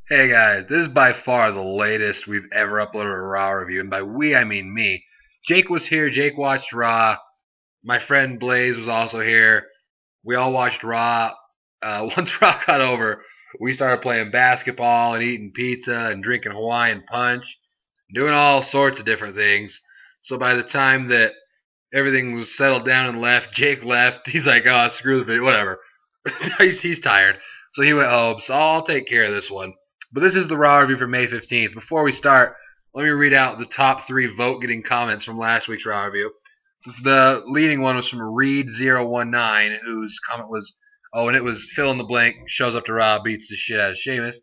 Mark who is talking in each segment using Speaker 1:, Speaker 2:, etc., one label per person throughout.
Speaker 1: Hey guys, this is by far the latest we've ever uploaded a Raw review, and by we I mean me. Jake was here. Jake watched Raw. My friend Blaze was also here. We all watched Raw. Once Raw got over, we started playing basketball and eating pizza and drinking Hawaiian punch, doing all sorts of different things. So by the time that everything was settled down and left, Jake left. He's like, "Oh, screw the video, whatever." he's tired, so he went home. So I'll take care of this one. But this is the Raw review for May 15th. Before we start, let me read out the top 3 vote-getting comments from last week's Raw review. The leading one was from Reed019, whose comment was, "Oh, and it was fill in the blank, shows up to Raw, beats the shit out of Sheamus."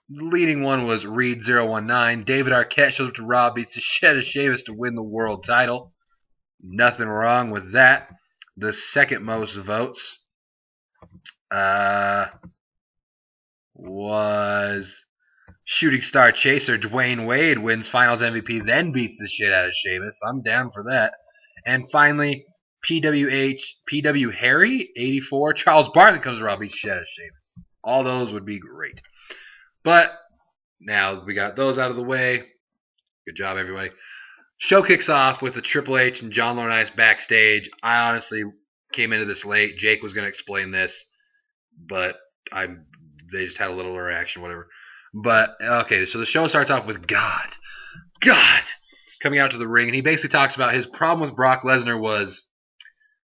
Speaker 1: The leading one was Reed019. David Arquette shows up to Raw, beats the shit out of Sheamus to win the world title. Nothing wrong with that. The second most votes was Shooting Star Chaser Dwayne Wade wins Finals MVP, then beats the shit out of Sheamus. I'm down for that. And finally, PW Harry 84 Charles Barkley comes around, beats the shit out of Sheamus. All those would be great. But now we got those out of the way. Good job, everybody. Show kicks off with the Triple H and John Laurinaitis backstage. I honestly came into this late. Jake was going to explain this, but they just had a little interaction, whatever. But okay, so the show starts off with God coming out to the ring, and he basically talks about his problem with Brock Lesnar was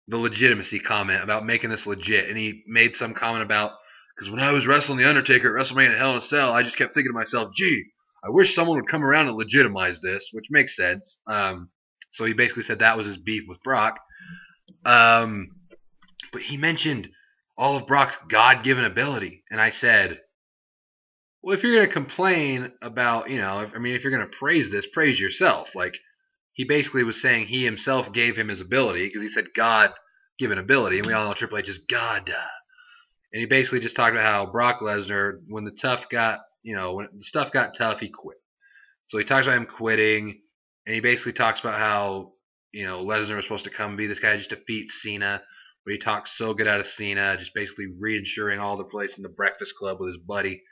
Speaker 1: the legitimacy comment about making this legit, and he made some comment about, because when I was wrestling the Undertaker at WrestleMania Hell in a Cell, I just kept thinking to myself, gee, I wish someone would come around and legitimize this, which makes sense. So he basically said that was his beef with Brock. But he mentioned all of Brock's God-given ability, and I said, well, if you're going to complain about, if you're going to praise this, praise yourself. Like, he basically was saying he himself gave him his ability, because he said God-given ability, and we all know Triple H is God. And he basically just talked about how Brock Lesnar, when the stuff got tough, he quit. So he talks about him quitting, and he basically talks about how, Lesnar was supposed to come and be this guy, just defeat Cena, but he talks so good out of Cena, just basically reinsuring all the place in the Breakfast Club with his buddy.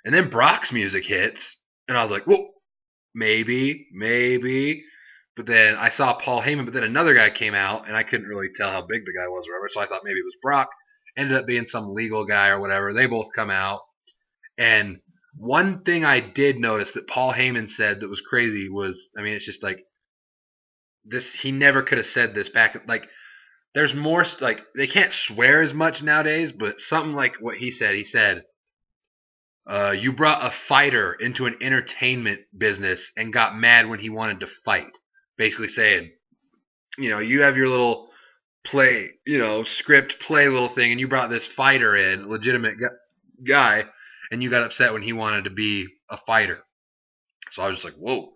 Speaker 1: And then Brock's music hits, and I was like, whoa, maybe. But then I saw Paul Heyman, but then another guy came out, and I couldn't really tell how big the guy was or whatever, so I thought maybe it was Brock. Ended up being some legal guy or whatever. They both come out. And one thing I did notice that Paul Heyman said that was crazy was, it's just like, this, he never could have said this back, like, there's more, like, they can't swear as much nowadays, but something like what he said, you brought a fighter into an entertainment business and got mad when he wanted to fight. Basically saying, you have your little play, script play little thing, and you brought this fighter in, legitimate guy, and you got upset when he wanted to be a fighter. So I was just like, whoa.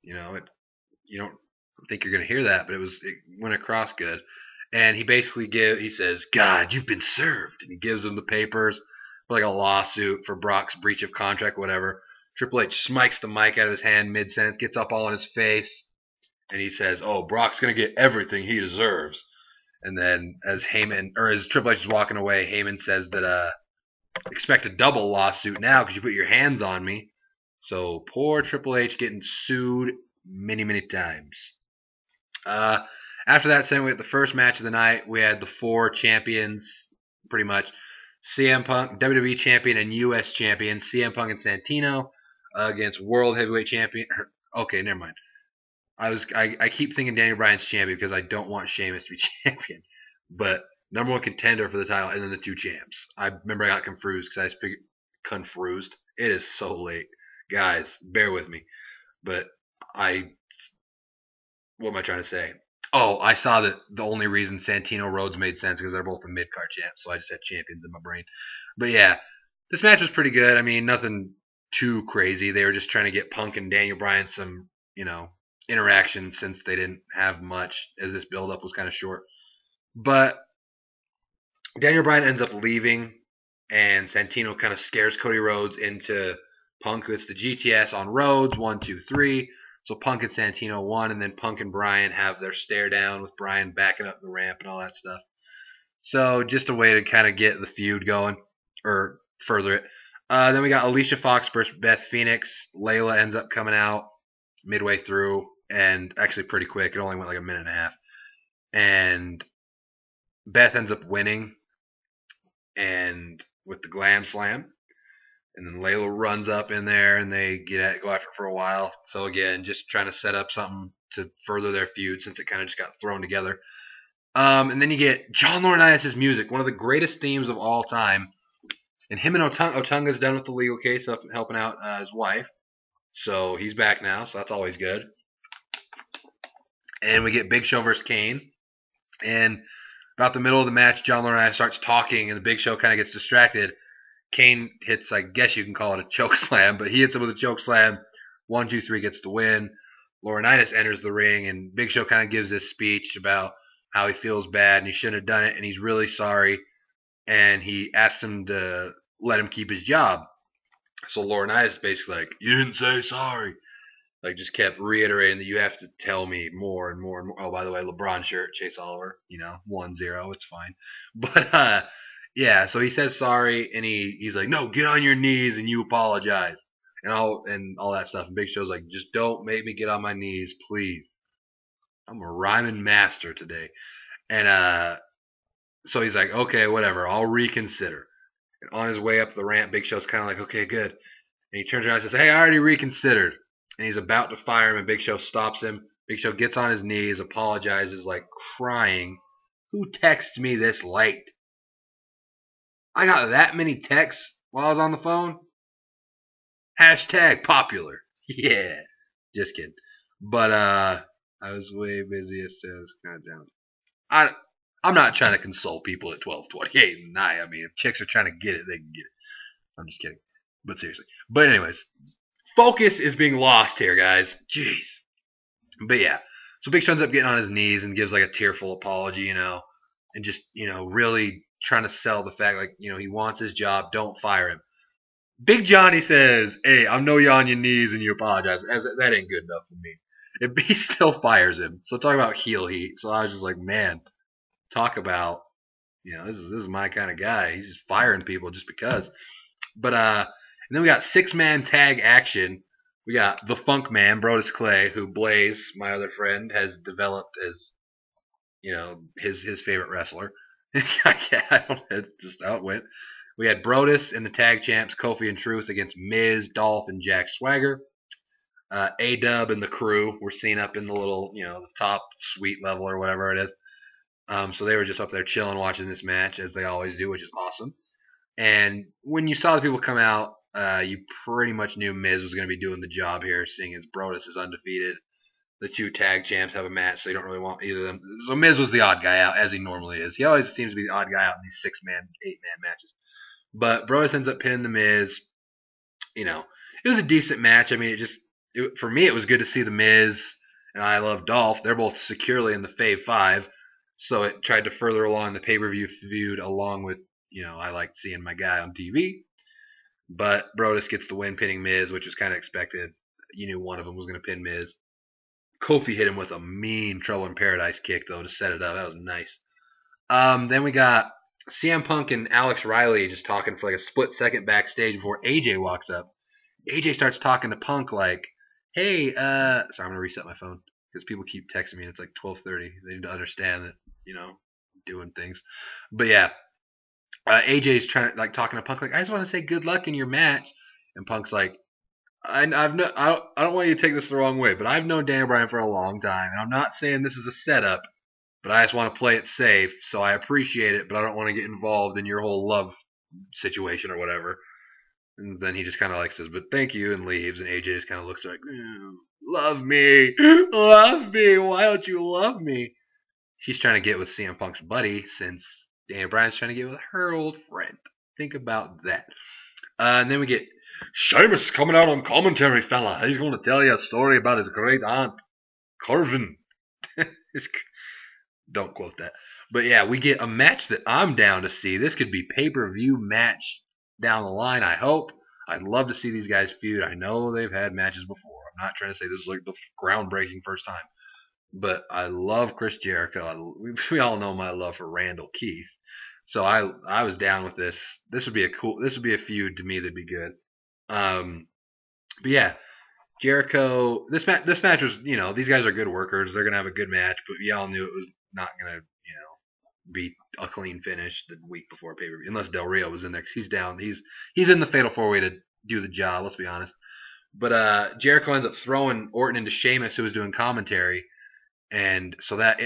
Speaker 1: You don't think you're going to hear that, but it went across good. And he says, God, you've been served. And he gives him the papers for like a lawsuit for Brock's breach of contract, whatever. Triple H smikes the mic out of his hand mid-sentence, gets up all in his face, and he says, oh, Brock's going to get everything he deserves. And then as Triple H is walking away, Heyman says that expect a double lawsuit now because you put your hands on me. So poor Triple H getting sued many, many times. After that, we had the first match of the night. We had the 4 champions, pretty much. CM Punk, WWE champion and US champion, CM Punk and Santino against World Heavyweight champion. Okay, never mind. I keep thinking Daniel Bryan's champion because I don't want Sheamus to be champion. But number 1 contender for the title, and then the 2 champs. I remember I got confused because confused. It is so late. Guys, bear with me. But what am I trying to say? Oh, I saw that the only reason Santino Rhodes made sense because they're both the mid-card champs, so I just had champions in my brain. But yeah, this match was pretty good. Nothing too crazy. They were just trying to get Punk and Daniel Bryan some, interaction since they didn't have much, as this build-up was kind of short. But Daniel Bryan ends up leaving, and Santino kind of scares Cody Rhodes into Punk, who hits the GTS on Rhodes, 1, 2, 3. So Punk and Santino won, and then Punk and Bryan have their stare down with Bryan backing up the ramp and all that stuff. So just a way to kind of get the feud going, or further it. Then we got Alicia Fox versus Beth Phoenix. Layla ends up coming out midway through, and actually pretty quick. It only went like a minute and a half. And Beth ends up winning, and with the glam slam. And then Layla runs up in there, and they go after it for a while. So again, just trying to set up something to further their feud since it kind of just got thrown together. And then you get John Laurinaitis' music, one of the greatest themes of all time. And him and Otunga's done with the legal case, up helping out his wife. So he's back now, so that's always good. And we get Big Show versus Kane. And about the middle of the match, John Laurinaitis starts talking, and the Big Show kind of gets distracted. Kane hits, I guess you can call it a choke slam, but he hits him with a choke slam. 1, 2, 3 gets the win. Laurinaitis enters the ring, and Big Show kind of gives this speech about how he feels bad and he shouldn't have done it, and he's really sorry. And he asks him to let him keep his job. So Laurinaitis basically like, you didn't say sorry. Like, just kept reiterating that you have to tell me more and more and more. Oh, by the way, LeBron shirt, Chase Oliver, 1-0, it's fine. But, yeah, so he says sorry, and he's like, no, get on your knees and you apologize. And all that stuff. And Big Show's like, just don't make me get on my knees, please. I'm a rhyming master today. And, so he's like, okay, whatever, I'll reconsider. And on his way up the ramp, Big Show's kind of like, okay, good. And he turns around and says, hey, I already reconsidered. And he's about to fire him, and Big Show stops him. Big Show gets on his knees, apologizes, like crying. Who texted me this late? I got that many texts while I was on the phone? Hashtag popular. Yeah. Just kidding. But, I was way busy. It says kind of down. I'm not trying to console people at 12:28 at night. I mean, if chicks are trying to get it, they can get it. I'm just kidding. But seriously. But anyways, focus is being lost here, guys. Jeez. But yeah. So Big Show ends up getting on his knees and gives like a tearful apology, and just, really trying to sell the fact, like, he wants his job. Don't fire him. Big Johnny says, hey, I know you're on your knees and you apologize. That ain't good enough for me. He still fires him. So talk about heel heat. So I was just like, man, talk about, this is my kind of guy. He's just firing people just because. But and then we got 6-man tag action. We got the Funk Man, Brodus Clay, who Blaze, my other friend, has developed as, his favorite wrestler. I don't know, just how it went. We had Brodus and the tag champs Kofi and Truth against Miz, Dolph, and Jack Swagger. A-Dub and the crew were seen up in the little, the top suite level or whatever it is. So they were just up there chilling, watching this match, as they always do, which is awesome. And when you saw the people come out, you pretty much knew Miz was going to be doing the job here, seeing as Brodus is undefeated. The 2 tag champs have a match, so you don't really want either of them. So Miz was the odd guy out, as he normally is. He always seems to be the odd guy out in these 6-man, 8-man matches. But Brodus ends up pinning the Miz. It was a decent match. I mean, for me, it was good to see the Miz and I Love Dolph. They're both securely in the Fave 5. So it tried to further along the pay-per-view feud along with, I liked seeing my guy on TV. But Brodus gets the win pinning Miz, which was kind of expected. You knew one of them was going to pin Miz. Kofi hit him with a mean Trouble in Paradise kick, though, to set it up. That was nice. Then we got CM Punk and Alex Riley just talking for like a split second backstage before AJ walks up. AJ starts talking to Punk like, hey, sorry, I'm going to reset my phone because people keep texting me and it's like 12:30. They need to understand that, doing things. But yeah, AJ's talking to Punk like, I just want to say good luck in your match. And Punk's like, I don't want you to take this the wrong way, but I've known Daniel Bryan for a long time, and I'm not saying this is a setup, but I just want to play it safe, so I appreciate it, but I don't want to get involved in your whole love situation or whatever. And then he just kind of like says, but thank you, and leaves, and AJ just kind of looks like, love me, love me, why don't you love me? She's trying to get with CM Punk's buddy, since Daniel Bryan's trying to get with her old friend. Think about that. And then we get Sheamus coming out on commentary, fella. He's going to tell you a story about his great aunt, Corvin. Don't quote that. But yeah, we get a match that I'm down to see. This could be pay-per-view match down the line, I hope. I'd love to see these guys feud. I know they've had matches before. I'm not trying to say this is like the groundbreaking first time. But I love Chris Jericho. We all know my love for Randall Keith. So I was down with this. This would be a cool. This would be a feud to me that'd be good. But yeah, Jericho. This match was, these guys are good workers. They're gonna have a good match, but we all knew it was not gonna be a clean finish the week before pay per view, unless Del Rio was in there, 'cause he's down. He's in the Fatal 4-Way to do the job. Let's be honest. But Jericho ends up throwing Orton into Sheamus, who was doing commentary, and so that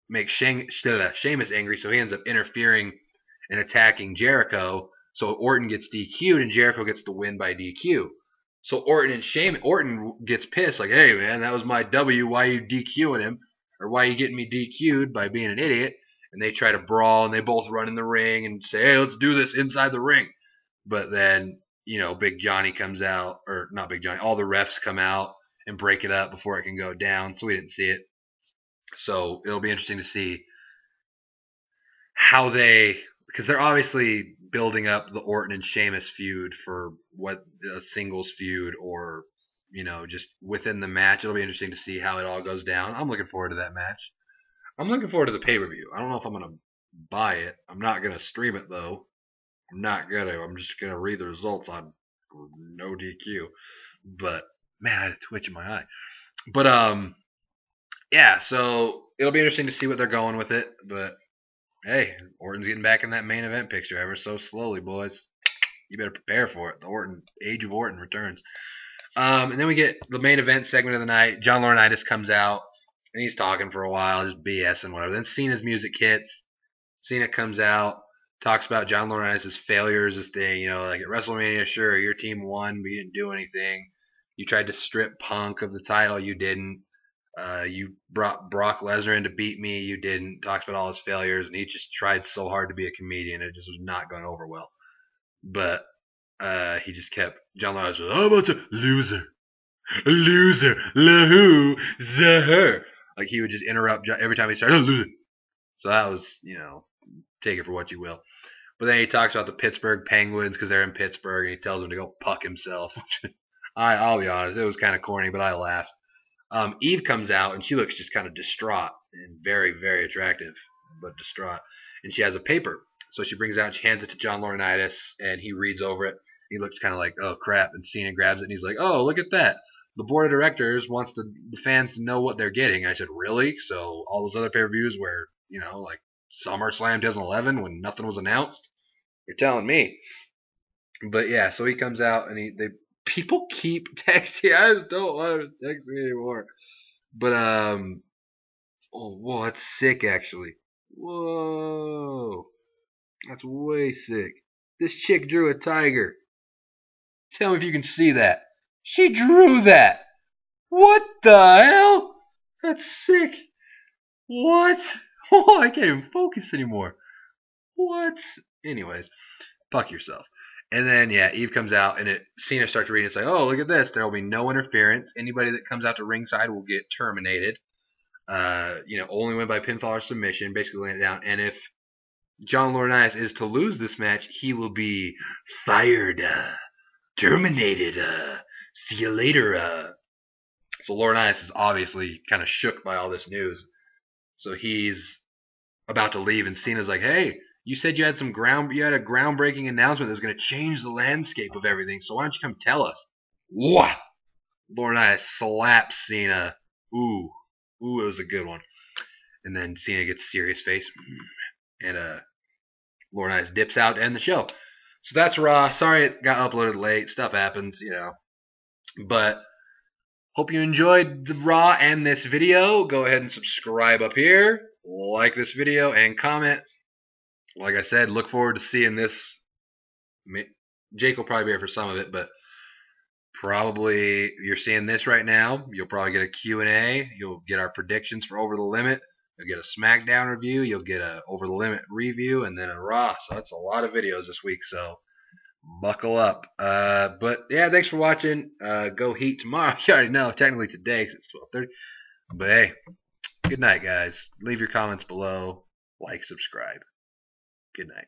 Speaker 1: makes Sheamus angry. So he ends up interfering and attacking Jericho. So Orton gets DQ'd, and Jericho gets the win by DQ. So Orton gets pissed, like, "Hey man, that was my W. Why are you DQing him? Or why are you getting me DQ'd by being an idiot?" And they try to brawl, and they both run in the ring and say, "Hey, let's do this inside the ring." But then, Big Johnny comes out, or not Big Johnny, all the refs come out and break it up before it can go down. So we didn't see it. So it'll be interesting to see how because they're obviously building up the Orton and Sheamus feud for what a singles feud, or just within the match. It'll be interesting to see how it all goes down. I'm looking forward to that match. I'm looking forward to the pay-per-view. I don't know if I'm gonna buy it. I'm not gonna stream it though. I'm just gonna read the results on no DQ. But man, I had a twitch in my eye. But yeah. So it'll be interesting to see what they're going with it. But hey, Orton's getting back in that main event picture ever so slowly, boys. You better prepare for it. The Age of Orton returns. And then we get the main event segment of the night. John Laurinaitis comes out, and he's talking for a while, just BS and whatever. Then Cena's music hits. Cena comes out, talks about John Laurinaitis' failures, this thing, like at WrestleMania, sure, your team won, but you didn't do anything. You tried to strip Punk of the title, you didn't. You brought Brock Lesnar in to beat me, you didn't. Talks about all his failures, and he just tried so hard to be a comedian, it just was not going over well. But he just kept, John Laurinaitis was, "Oh, about a loser, lahu, zaher." Like he would just interrupt every time he started, "Oh, loser." So that was, take it for what you will. But then he talks about the Pittsburgh Penguins because they're in Pittsburgh, and he tells them to go puck himself. I'll be honest, it was kind of corny, but I laughed. Eve comes out, and she looks just kind of distraught and very, very attractive, but distraught. And she has a paper. So she brings it out, and she hands it to John Laurinaitis, and he reads over it. He looks kind of like, "Oh, crap." And Cena grabs it, and he's like, "Oh, look at that. The board of directors wants the fans to know what they're getting." I said, "Really?" So all those other pay-per-views where, like SummerSlam 2011 when nothing was announced? You're telling me. But yeah, so he comes out, and people keep texting. I just don't want him to text me anymore. But oh, whoa, that's sick actually. Whoa, that's way sick. This chick drew a tiger. Tell me if you can see that. She drew that. What the hell? That's sick. What? Oh, I can't even focus anymore. What? Anyways, fuck yourself. And then yeah, Eve comes out, and Cena starts reading. It's like, "Oh, look at this. There will be no interference. Anybody that comes out to ringside will get terminated. Only win by pinfall or submission." Basically laying it down. And if John Laurinaitis is to lose this match, he will be fired, terminated. See you later. So Laurinaitis is obviously kind of shook by all this news. So he's about to leave, and Cena's like, "Hey, you said you had a groundbreaking announcement that was going to change the landscape of everything. So why don't you come tell us?" Wah! Laurinaitis slaps Cena. Ooh, it was a good one. And then Cena gets a serious face, and Laurinaitis dips out to end the show. So that's Raw. Sorry it got uploaded late. Stuff happens, But hope you enjoyed the Raw and this video. Go ahead and subscribe up here, like this video, and comment. Like I said, look forward to seeing this. Jake will probably be here for some of it, but probably you're seeing this right now. You'll probably get a Q&A. You'll get our predictions for Over the Limit. You'll get a SmackDown review. You'll get a Over the Limit review, and then a Raw. So that's a lot of videos this week. So buckle up. But yeah, thanks for watching. Go Heat tomorrow. You already know, technically today because it's 12:30. But hey, good night, guys. Leave your comments below. Like, subscribe. Good night.